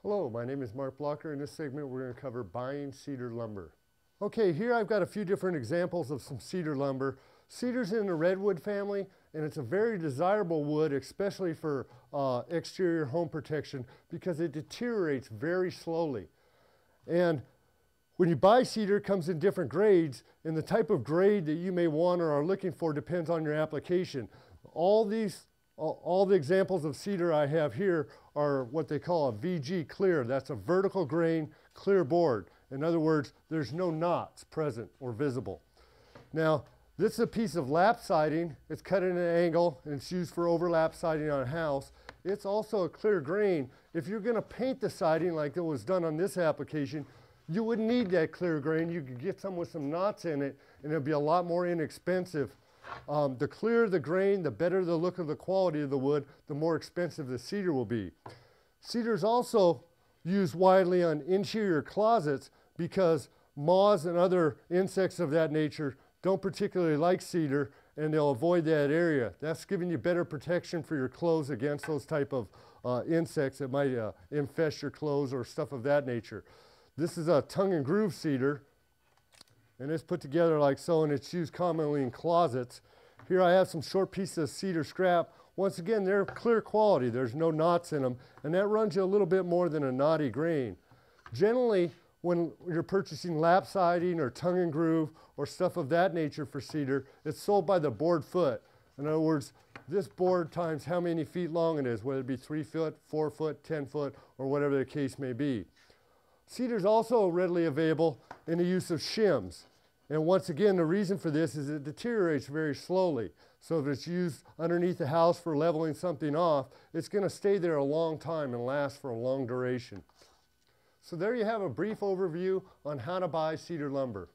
Hello, my name is Mark Blocker. In this segment, we're going to cover buying cedar lumber. Okay, here I've got a few different examples of some cedar lumber. Cedar's in the redwood family, and it's a very desirable wood, especially for exterior home protection, because it deteriorates very slowly. And when you buy cedar, it comes in different grades, and the type of grade that you may want or are looking for depends on your application. All the examples of cedar I have here are what they call a VG clear. That's a vertical grain clear board. In other words, there's no knots present or visible. Now, this is a piece of lap siding. It's cut at an angle, and it's used for overlap siding on a house. It's also a clear grain. If you're going to paint the siding like it was done on this application, you wouldn't need that clear grain. You could get some with some knots in it, and it'd be a lot more inexpensive. The clearer the grain, the better the look of the quality of the wood, the more expensive the cedar will be. Cedar is also used widely on interior closets because moths and other insects of that nature don't particularly like cedar, and they'll avoid that area. That's giving you better protection for your clothes against those type of insects that might infest your clothes or stuff of that nature. This is a tongue and groove cedar, and it's put together like so, and it's used commonly in closets. Here I have some short pieces of cedar scrap. Once again, they're clear quality. There's no knots in them, and that runs you a little bit more than a knotty grain. Generally, when you're purchasing lap siding or tongue and groove or stuff of that nature for cedar, it's sold by the board foot. In other words, this board times how many feet long it is, whether it be 3 foot, 4 foot, 10 foot, or whatever the case may be. Cedar is also readily available in the use of shims. And once again, the reason for this is it deteriorates very slowly. So if it's used underneath the house for leveling something off, it's going to stay there a long time and last for a long duration. So there you have a brief overview on how to buy cedar lumber.